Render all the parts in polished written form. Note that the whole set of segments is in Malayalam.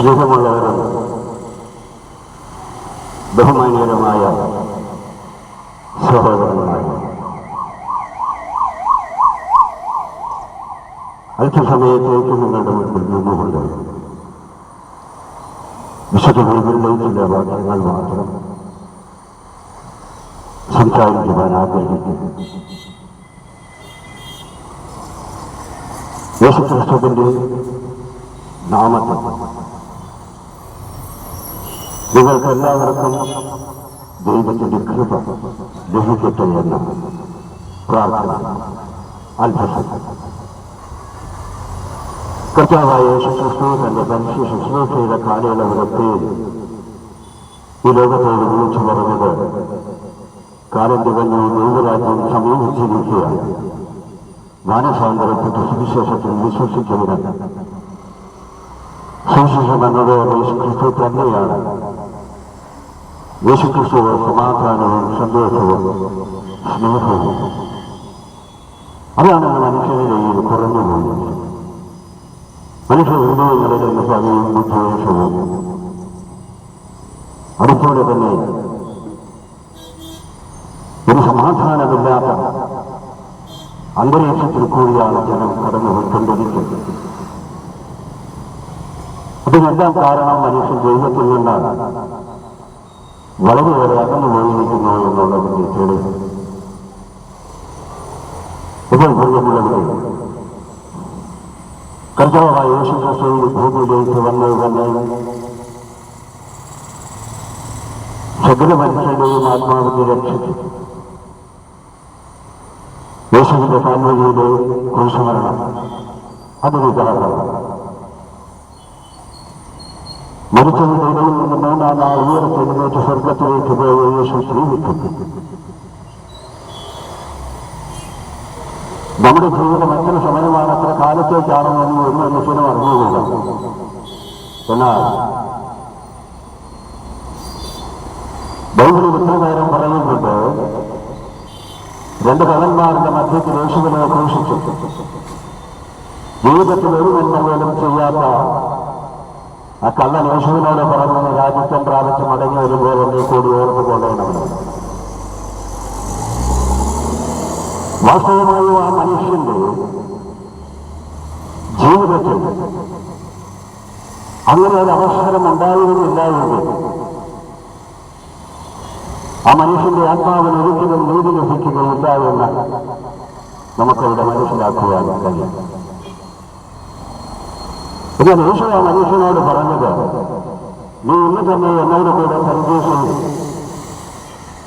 സ്നേഹമുള്ളവരും ബഹുമാനീയരുമായ സഹോദരന്മാരും, അല്പസമയത്തേക്ക് നിങ്ങളുടെ മുൻപിൽ നിന്നുകൊണ്ട് വിശുദ്ധ ബൈബിളിലെ വാക്യങ്ങൾ മാത്രം സംസാരിക്കുവാൻ ആഗ്രഹിക്കുന്നു. യേശുക്രിസ്തുവിന്റെ നാമത്തിൽ നിങ്ങൾക്ക് എല്ലാവർക്കും ദൈവത്തിന്റെ കൃപ ലഭിക്കട്ടെ എന്ന പ്രാർത്ഥന അത്ഭുതം. കർത്താവായ യേശുക്രിസ്തു തന്റെ മനുഷ്യ ശുശ്രൂഷയുടെ കാലയളവിലൊക്കെ ഈ ലോകത്തോട് വിളിച്ചു പറഞ്ഞത് കാലം തികഞ്ഞു ദൈവരാജ്യം സമീപിച്ചിരിക്കുകയാണ്, മാനസാന്തരപ്പെട്ട സുവിശേഷത്തിൽ വിശ്വസിക്കുന്നവർ. സുവിശേഷം എന്നത് യേശുക്രിസ്തു തന്നെയാണ്. യേശുക്രിസ്തു സമാധാനവും സന്തോഷവും സ്നേഹവും അതാണ് മനുഷ്യനിടയിൽ കുറഞ്ഞു പോകുന്നത്. മനുഷ്യ ഹൃദയങ്ങളിൽ നിന്ന് പകയും വിദ്വേഷവും അതുപോലെ തന്നെ ഒരു സമാധാനമില്ലാത്ത അന്തരീക്ഷത്തിൽ കൂടിയാണ് ജനം കടന്നുകൊണ്ടിരിക്കുന്നത്. അതിനെല്ലാം കാരണം മനുഷ്യൻ ദൈവത്തിൽ നിന്നാണ് വളരെയേറെ അകന്നു പോയിരിക്കുന്നു എന്നുള്ളതിന്റെ തെളിവ്. ഇപ്പോൾ പ്രിയമുള്ളവരെ, കർത്താവായ യേശുക്രിസ്തു ഭൂമിയിലേക്ക് വന്നത് തന്നെ സകല മനുഷ്യരുടെയും ആത്മാവിനെ രക്ഷിച്ചു. യേശുവിന്റെ കാൽവരിയിലെ ക്രൂശമരണം അതൊരു ഉദാഹരണം. മരിച്ചവരുടെ ഇടയിൽ നിന്ന് 3-ാം നാൾ ഉയർത്തെഴുന്നേറ്റ് സ്വർഗത്തിലേക്ക് പോയ യേശു ജീവിക്കുന്നു. നമ്മുടെ ജീവിതം എത്ര സമയമാണ്, എത്ര കാലത്തേക്കാണെന്ന് ഒരു മനുഷ്യനും അറിഞ്ഞുകൂടാ. എന്നാൽ ബൈബിളിൽ ഇത്ര നേരം പറയുന്നുണ്ട്, 2 കള്ളന്മാരുടെ മധ്യത്തിൽ യേശുവിനെ ക്രൂശിച്ചു. ജീവിതത്തിൽ ഒരു നന്മ പോലും ചെയ്യാത്ത ആ കള്ളൻ യേശുവിനോട് പറഞ്ഞു, രാജ്യത്വം പ്രാപിച്ച് മടങ്ങി വരുമ്പോൾ എന്നെ കൂടി ഓർത്ത് കൊള്ളണമെന്ന്. വാസ്തവമായും ആ മനുഷ്യന്റെ ജീവിതത്തിൽ അങ്ങനെ ഒരു അവസരം ഉണ്ടായിരുന്നില്ല എങ്കിൽ ആ മനുഷ്യന്റെ ആത്മാവിന് ഒരിക്കലും നീതി ലഭിക്കുകയില്ല എന്ന് നമുക്കവിടെ മനസ്സിലാക്കുവാൻ കഴിയും. എന്നാൽ യേശു ആ മനുഷ്യനോട് പറഞ്ഞത്, നീ ഇന്ന് തന്നെ എന്നോട് കൂടെ സന്തോഷിക്കും,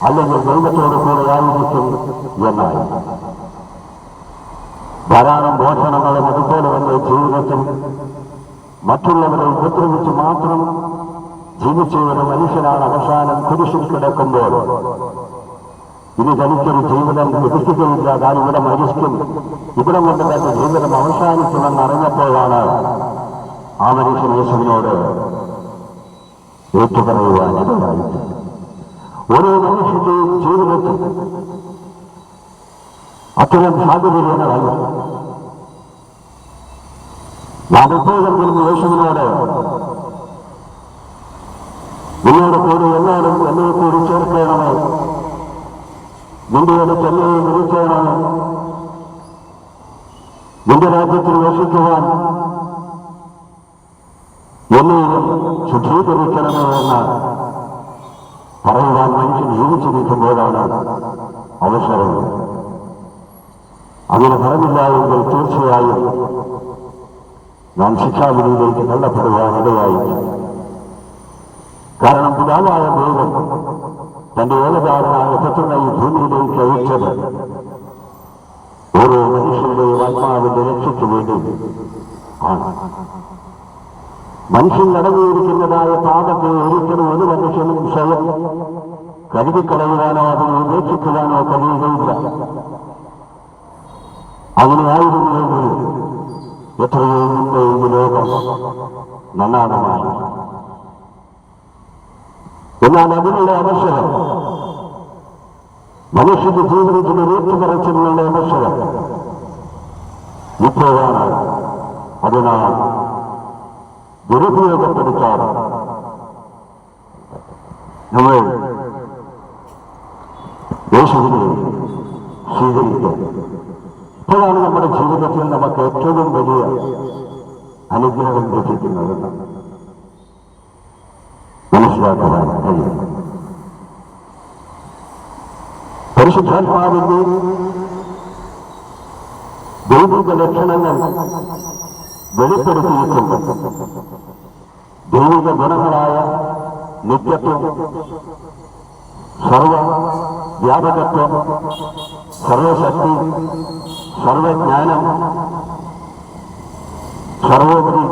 അല്ലെങ്കിൽ ദൈവത്തോട് കൂടെ ആയിരിക്കും എന്നായി. ധാരാളം ഭോഷണങ്ങളും അതുപോലെ തന്നെ ജീവിതത്തിൽ മറ്റുള്ളവരെ ഉപദ്രവിച്ച് മാത്രം ജീവിച്ച ഒരു മനുഷ്യനാണ് അവസാനം കുരിശിൽ കിടക്കുമ്പോൾ ഇനി തനിക്കൊരു ജീവിതം ലഭിക്കുകയില്ല, താൻ ഇവിടെ മരിക്കും, ഇവിടെ കൊണ്ട് തന്റെ ജീവിതം അവസാനിക്കുമെന്ന് അറിഞ്ഞപ്പോഴാണ് ആ മനുഷ്യൻ യേശുവിനോട് ഏറ്റുപറയുവാനിടയായിട്ട്. ഓരോ മനുഷ്യന്റെയും ജീവിതത്തിൽ അത്തരം സാഹചര്യങ്ങളാണ്. നാം എപ്പോഴെങ്കിലും യേശുവിനോട് നിന്നോട് കൂടി എല്ലാവരും എന്നെ കൂടി ചേർക്കണമേ, നിന്റെ അടുത്ത് എന്നെയും വിളിക്കണമേ, നിന്റെ രാജ്യത്തിൽ വസിക്കുവാൻ എന്നെയും ശുദ്ധീകരിക്കണമേ എന്ന് പറയുവാൻ മനുഷ്യൻ ജീവിച്ചിരിക്കുമ്പോഴാണ് അവസരം. അങ്ങനെ പറഞ്ഞില്ല എങ്കിൽ തീർച്ചയായും നാം ശിക്ഷാവിധിയിലേക്ക് തള്ളപ്പെടുവാൻ ഇടയായിരിക്കും. കാരണം പിതാവായ ദൈവം തന്റെ ഏകജാതനായ പുത്രനെ ഈ ഭൂമിയിലേക്ക് അയച്ചത് ഓരോ മനുഷ്യന്റെയും ആത്മാവിന്റെ രക്ഷയ്ക്ക് വേണ്ടി ആണ്. മനുഷ്യൻ നടന്നിരിക്കുന്നതായ പാപത്തെ ഒരിക്കലും ഒരു മനുഷ്യനും സ്വയം കരുതിക്കളയുവാനോ അതിനെ ഉപേക്ഷിക്കുവാനോ കഴിയുകയില്ല. അങ്ങനെയായിരുന്നെങ്കിൽ എത്രയോ മുമ്പേ ഈ ലോകം നന്നാണമായി. എന്നാൽ അതിനുള്ള അവസരം, മനുഷ്യന്റെ ജീവിതത്തിന് ഏറ്റുപറച്ചിലുള്ള അവസരം ഇപ്പോഴാണ്. അതിനാൽ ദുരുപയോഗപ്പെടുത്താതെ സ്വീകരിക്കുക. ഇപ്പോഴാണ് നമ്മുടെ ജീവിതത്തിൽ നമുക്ക് ഏറ്റവും വലിയ അനുഗ്രഹം ലഭിക്കുന്നത് മനസ്സിലാക്കുവാൻ കഴിയും. പരിശുദ്ധാത്മാവിന്റെ ദൈവിക ലക്ഷണങ്ങൾ വെളിപ്പെടുത്തിയിട്ടുണ്ട്. ദൈവിക ഗുണങ്ങളായ നിത്യത്വം, സർവവ്യാപകത്വം, സർവശക്തി, സർവജ്ഞാനം, സർവോപരി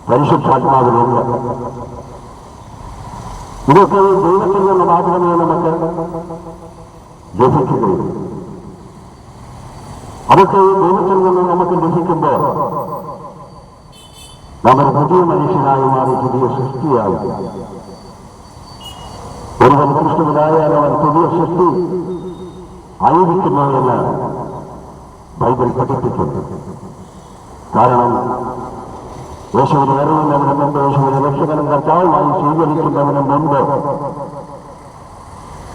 പരിശുദ്ധാത്മാവിലുണ്ട്. ഇതൊക്കെ ദൈവത്തിൽ നിന്ന് മാത്രമേ നമുക്ക് ലഭിക്കുകയുള്ളൂ. അതൊക്കെ ദൈവത്തിൽ നിന്ന് നമുക്ക് ലഭിക്കുമ്പോൾ നമ്മൾ പുതിയ മനുഷ്യനായി മാറി പുതിയ സൃഷ്ടിയായി. ഒരുവൻ ക്രിസ്തുവിലായാൽ അവൻ പുതിയ സൃഷ്ടി ആയിരിക്കുന്നു എന്ന് ബൈബിൾ പഠിപ്പിക്കുന്നു. കാരണം യേശുവിനെ അറിയുന്നവന് മുമ്പ്, യേശുവിനെ രക്ഷകനും കർത്താവുമായി സ്വീകരിക്കുന്നതിന് മുമ്പ്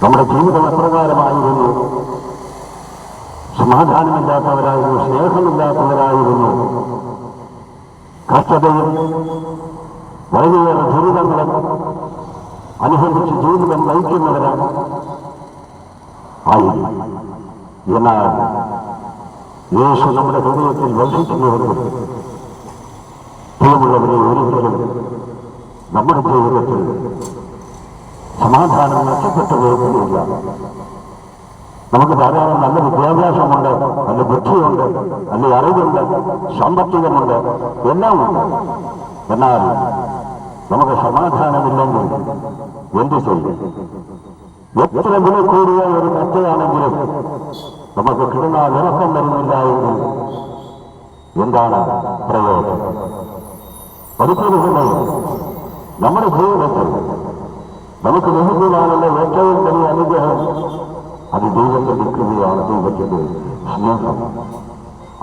നമ്മുടെ ജീവിതം എപ്രകാരമായിരുന്നു? സമാധാനമില്ലാത്തവരായിരുന്നു, സ്നേഹമില്ലാത്തവരായിരുന്നു, കഷ്ടതയും വളരെയേറെ ദുരിതങ്ങളും അനുഭവിച്ച് ജീവിതം നയിക്കുന്നവരാണ് ആയിരുന്നു. എന്നാൽ യേശു നമ്മുടെ ഹൃദയത്തിൽ വസിക്കുന്നുവെങ്കിൽ പ്രിയമുള്ളവരെ, ഒരിക്കലും നമ്മുടെ ജീവിതത്തിൽ സമാധാനം നഷ്ടപ്പെട്ടു പോകുന്നില്ല. നമുക്ക് ധാരാളം നല്ല വിദ്യാഭ്യാസമുണ്ട്, നല്ല ബുദ്ധിയുണ്ട്, നല്ല അറിവുണ്ട്, സാമ്പത്തികമുണ്ട്, എല്ലാം ഉണ്ട്. എന്നാൽ നമുക്ക് സമാധാനമില്ലെങ്കിൽ എന്തു ചെയ്യും? എത്ര വില കൂടിയ ഒരു മെത്തയാണെങ്കിലും നമുക്ക് കിടന്നാൽ ഉറക്കം വരുന്നില്ല എങ്കിൽ എന്താണ് പ്രയോജനം? ഒരിക്കലും നമ്മുടെ ജീവിതത്തിൽ നമുക്ക് ലഭിക്കാനുള്ള ഏറ്റവും വലിയ അനുഗ്രഹം അത് ദൈവത്തിന്റെ കൃപയാണ്, ദൈവത്തിന്റെ സ്നേഹം.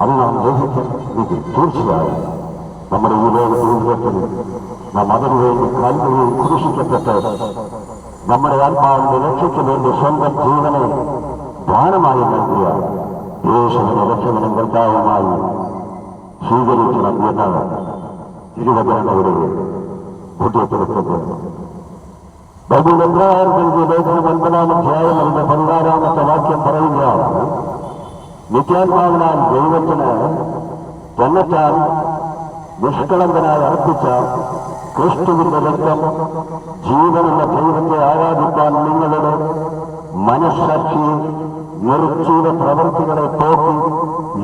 അത് നാം ലഭിക്കുന്നത് തീർച്ചയായും നമ്മുടെ ഈ ലോക ജീവിതത്തിൽ നാം അതിനു വേണ്ടി കാൽവരിയിൽ ക്രൂശിക്കപ്പെട്ട് നമ്മുടെ ആത്മാവിന്റെ രക്ഷയ്ക്ക് വേണ്ടി സ്വന്തം ജീവനെ ദാനമായി നൽകിയ യേശുവിനെ രക്ഷകനും കർത്താവുമായി സ്വീകരിക്കണം എന്നാണ് തിരുവചനങ്ങളുടെ ബുദ്ധിപ്പെടുത്തുന്നത്. ബൈബിൾ എബ്രായർക്ക് എഴുതിയ ലേഖനം 9-ാം അധ്യായം അതിന്റെ 16-ാമത്തെ വാക്യം പറയുകയാണ്: നിത്യാത്മാവിനാൽ ദൈവത്തിന് തന്നെത്താൻ നിഷ്കളങ്കനായി അർപ്പിച്ച ക്രിസ്തുവിന്റെ രക്തം ജീവനുള്ള ദൈവത്തെ ആരാധിക്കാൻ നിങ്ങളുടെ മനസ്സാക്ഷിയെ നിർജീവ പ്രവൃത്തികളെ പോക്കി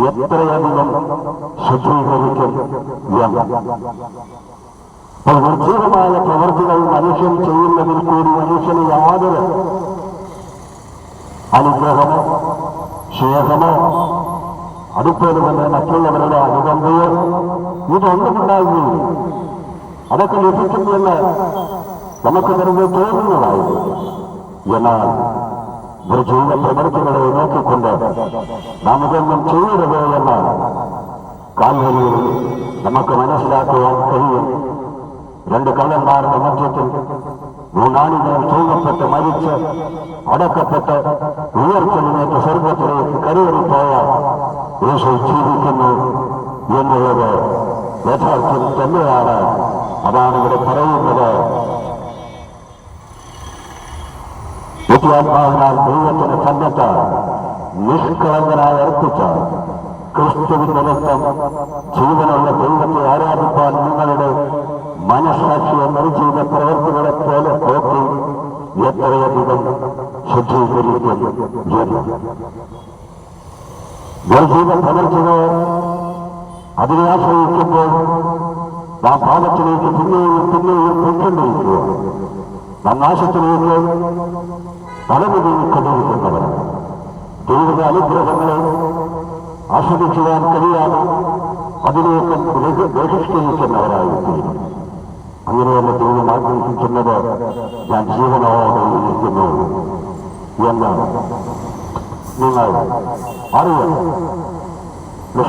എത്രയധികം ശുദ്ധീകരിക്കും എന്ന്. നിർജീവമായ പ്രവൃത്തികൾ മനുഷ്യൻ ചെയ്യുന്നതിൽ കൂടി മനുഷ്യന് യാതൊരു അനുഗ്രഹമോ സ്നേഹമോ അതുപോലെ തന്നെ മറ്റുള്ളവരുടെ അനുകമ്പയോ ഇതൊന്നുമുണ്ടാകുകയില്ല. അതൊക്കെ ലഭിക്കുമെന്ന് നമുക്ക് വെറുതെ തോന്നുന്നതായിരുന്നു. എന്നാൽ നിർജീവ പ്രവൃത്തികളെ നോക്കിക്കൊണ്ട് നാം ഇതൊന്നും ചെയ്യരുത് എന്ന് കാൽവരിയിൽ നമുക്ക് മനസ്സിലാക്കുവാൻ കഴിയും. രണ്ട് കള്ളന്മാരുടെ മധ്യത്തിൽ മൂന്നാണികൾ തൂങ്ങപ്പെട്ട് മരിച്ച് അടക്കപ്പെട്ട് ഉയർത്തെഴുന്നേറ്റ് സ്വർഗത്തിലേക്ക് കരയേറിപ്പോയ യേശു ജീവിക്കുന്നു എന്നുള്ളത് യഥാർത്ഥം തന്നെയാണ്. അതാണ് ഇവിടെ പറയുന്നത്. നിത്യാത്മാവിനാൽ ദൈവത്തിന് തന്നെത്താൻ നിഷ്കളങ്കനായി അർപ്പിച്ച ക്രിസ്തുവിന്റെ രക്തം ജീവനുള്ള ദൈവത്തെ ആരാധിക്കാൻ നിങ്ങളുടെ മനസ്സാക്ഷിയെ നിർജീവ പ്രവൃത്തികളെ പോലെ പോക്കി എത്രയധികം ശുദ്ധീകരിക്കും. നിർജീവ പ്രവൃത്തികൾ അതിനെ ആശ്രയിക്കുമ്പോൾ നാം പാപത്തിലേക്ക് പിന്നെയും പോയിക്കൊണ്ടിരിക്കുക. നാം നാശത്തിലേക്ക് തലമുതിക്കൊണ്ടിരിക്കുന്നവരാണ്. ദൈവ അനുഗ്രഹങ്ങളെ ആസ്വദിക്കുവാൻ കഴിയാതെ അതിലേക്ക് ബഹിഷ്കരിക്കുന്നവരായിരിക്കും. അങ്ങനെയല്ല ദൈവം ആഗ്രഹിക്കുന്നത്. ഞാൻ ജീവനോടെ ഇരിക്കുന്നു എന്ന് നിങ്ങൾ അറിയണം.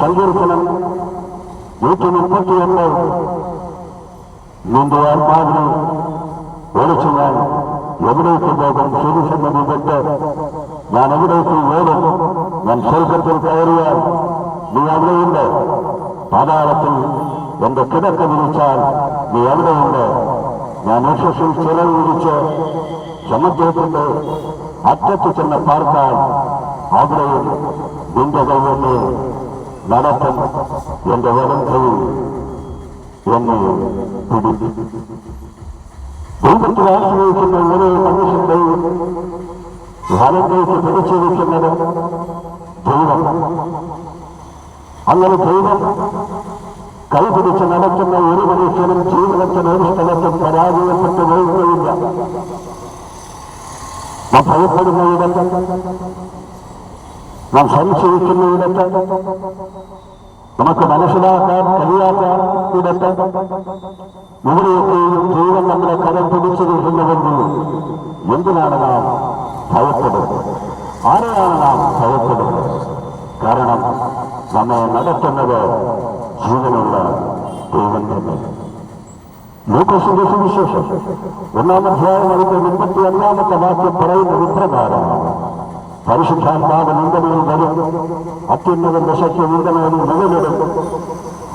സങ്കീർത്തനം 131 നിന്റെ ആത്മാവിനെ ഒളിച്ചു ഞാൻ എവിടേക്ക് പോകും? ശരിസമ്മതി വിട്ട് ഞാൻ എവിടേക്ക് ഓടും? ഞാൻ സ്വർഗത്തിൽ കയറിയാൽ നീ അവിടെയുണ്ട്. പാതാളത്തിൽ എന്റെ കിടക്ക വിരിച്ചാൽ നീ എവിടെയുണ്ട്? ഞാൻ യശസ്സിൽ ചിറക് വിരിച്ച് സമുദ്രത്തിന്റെ അറ്റത്ത് ചെന്ന് പാർക്കാൻ അവിടെയും നിന്റെ കൈവന്നെ നടത്തും. എന്റെ വരം കൈ എന്നെ പിടി. ദൈവത്തിൽ ആശ്രയിക്കുന്ന ഓരോ മനുഷ്യന്റെയും വരം കൈക്ക് പിടിച്ചിരിക്കുന്നത് ദൈവം. അങ്ങനെ ദൈവം കൈപിടിച്ച് നടത്തുന്ന ഒരു മനുഷ്യനും ജീവിതത്തിന് ഒരു സ്ഥലത്തും പരാജയപ്പെട്ടു പോവുകയില്ല. നാം ഭയപ്പെടുന്നയിടത്ത്, നാം സംശയിക്കുന്നയിടത്ത്, നമുക്ക് മനസ്സിലാക്കാൻ കഴിയാത്ത ഇടത്ത് ഇവിടെയൊക്കെയും ദൈവം നമ്മളെ കരം പിടിച്ചിരിക്കുന്നുവെങ്കിൽ എന്തിനാണ് നാം ഭയപ്പെടുന്നത്? ആരെയാണ് നാം ഭയപ്പെടുന്നത്? കാരണം നമ്മെ നടത്തുന്നത് ജീവനുള്ള ദൈവം തന്നെ. ലൂക്കോസിന്റെ സുവിശേഷം 1-ാം അധ്യായം അതിന്റെ 85-ാമത്തെ വാക്യം പറയുന്നത് ഇപ്രകാരമാണ്: പരിശുദ്ധാത്മാവ് നിന്റെ മേൽ വരും, അത്യുന്നതന്റെ ശക്തി നിന്റെ മേൽ മുകളിലിടും.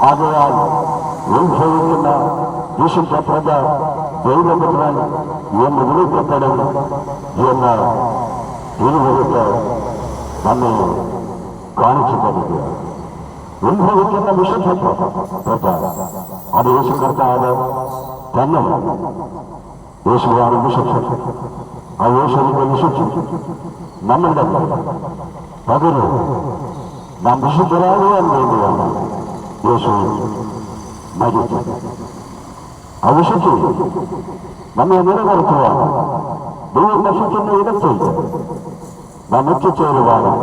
ആകയാൽ ഉത്ഭവിക്കുന്ന വിശുദ്ധ പ്രജ ദൈവപുത്രൻ എന്ന് വിളിക്കപ്പെടും എന്ന് തിരുവഴുത്ത് നമ്മെ കാണിച്ചു തരിക. ഉത്ഭവിക്കുന്ന വിശുദ്ധ പ്രജ അത് യേശു കർത്താവ് തന്നെയാണ്. യേശുവാണ് വിശുദ്ധൻ. ആ യേശുവിന്റെ വിശുദ്ധി നമ്മളുടെ പകരം നാം വിശുദ്ധരാകുവാൻ വേണ്ടിയാണ് യേശു മരിച്ചത്. ആ വിശുദ്ധി നമ്മെ നിലനിർത്തുവാൻ ദൈവം നശിക്കുന്ന ഇടത്തിൽ നാം എത്തിച്ചേരുവാനും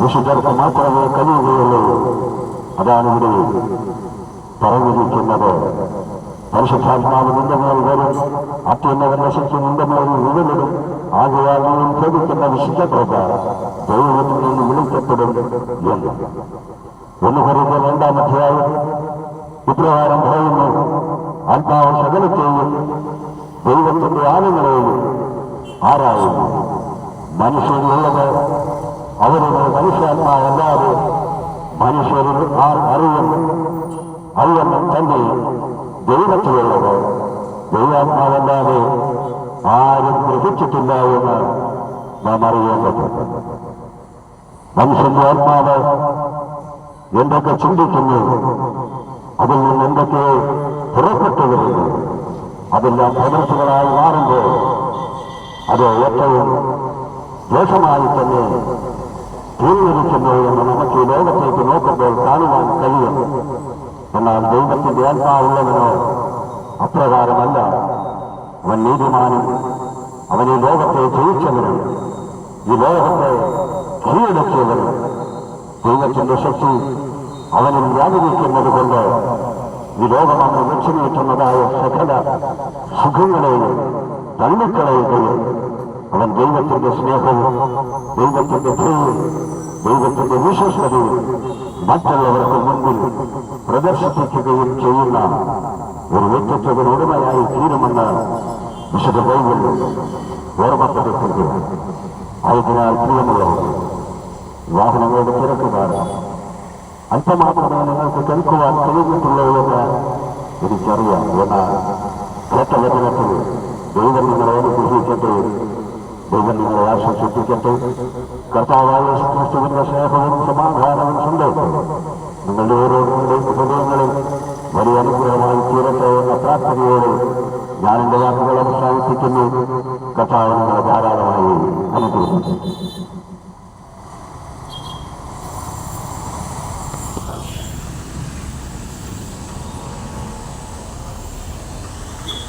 വിശുദ്ധർക്ക് മാത്രമേ കഴിയുകയുള്ളൂ. അതാണ് ഇവിടെ പറഞ്ഞിരിക്കുന്നത്. പരിശുദ്ധാത്മാവ് നിന്റെ മേൽ വരും, അത്യുന്നതന്റെ ശക്തി നിന്റെ മേൽ മുകളിലിടും. ആകയാൽ നീ ചോദിക്കുന്ന വിശുദ്ധ പ്രജ ദൈവത്തിൽ നിന്ന് വിളിക്കപ്പെടും എന്ന്. 1 കൊരിന്ത്യർ 2-ാം അധ്യായം ഇപ്രകാരം പറയുന്നു: ആത്മാവ് സകലത്തെയും ദൈവത്തിന്റെ ആളുകളെയും ആരായുന്നു. മനുഷ്യരിലുള്ളത് അവരുടെ മനുഷ്യാത്മാവല്ലാതെ മനുഷ്യരിൽ ആർ അറിയുന്നു തന്നെ ദൈവത്തിലുള്ളത് ദൈവാത്മാവല്ലാതെ ആരും ഗ്രഹിച്ചിട്ടില്ല എന്ന് നാം അറിയേണ്ടത്. മനുഷ്യന്റെ ആത്മാവ് എന്തൊക്കെ ചിന്തിക്കുന്നു, അതിൽ നിന്ന് എന്തൊക്കെ പുറപ്പെട്ടു വരുന്നു, അതെല്ലാം പ്രവൃത്തികളായി മാറുമ്പോൾ അത് ഏറ്റവും ദോഷമായി തന്നെ തീർന്നിരിക്കുന്നു എന്ന് നമുക്ക് ഈ ലോകത്തേക്ക് നോക്കുമ്പോൾ കാണുവാൻ കഴിയും. എന്നാൽ ദൈവത്തിന്റെ ആത്മാവുള്ളവനോ അപ്രകാരമല്ല. അവൻ നീതിമാനും അവൻ ഈ ലോകത്തെ ജയിച്ചവനും ഈ ലോകത്തെ കീഴടക്കിയവനും ദൈവത്തിന്റെ ശക്തി അവനിൽ വ്യാപരിക്കുന്നത് കൊണ്ട് ഈ ലോകം അന്ന് ലക്ഷ്യമേറ്റുന്നതായ സകല സുഖങ്ങളെയും തള്ളിക്കളയുകയും അവൻ ദൈവത്തിന്റെ സ്നേഹവും ദൈവത്തിന്റെ ഭയവും ദൈവത്തിന്റെ വിശ്വസ്തതയും മറ്റുള്ളവർക്ക് മുൻപിൽ പ്രദർശിപ്പിക്കുകയും ചെയ്യുന്ന ഒരു വ്യക്തിത്വത്തിന് ഉടമയായി തീരുമെന്ന് വിശുദ്ധ ബൈബിൾ ഓർമ്മപ്പെടുത്തുക. ആയതിനാൽ പ്രിയമുള്ളവർ, വാഹനങ്ങളുടെ തിരക്കുകാർ അല്പമാത്രമേ നിങ്ങൾക്ക് കേൾക്കുവാൻ കഴിയുന്നുള്ളൂ എന്ന് എനിക്കറിയാം. എന്നാൽ കേട്ട വചനത്തിൽ ദൈവം നിങ്ങളെ അനുഗ്രഹിക്കട്ടെ, ദൈവം നിങ്ങളെ ആശ്വസിപ്പിക്കട്ടെ. കർത്താവായ യേശുക്രിസ്തുവിന്റെ സ്നേഹവും സമാധാനവും സന്തോഷവും നിങ്ങളുടെ ഓരോരുത്തരുടെയും ഹൃദയങ്ങളിൽ വലിയ അനുഗ്രഹമായി തീരട്ടെ എന്ന പ്രാർത്ഥനയോട് ഞാൻ എന്റെ വാക്കുകൾ അവസാനിപ്പിക്കുന്നു. കർത്താവ് നിങ്ങളെ ധാരാളമായി അനുഗ്രഹിക്കും.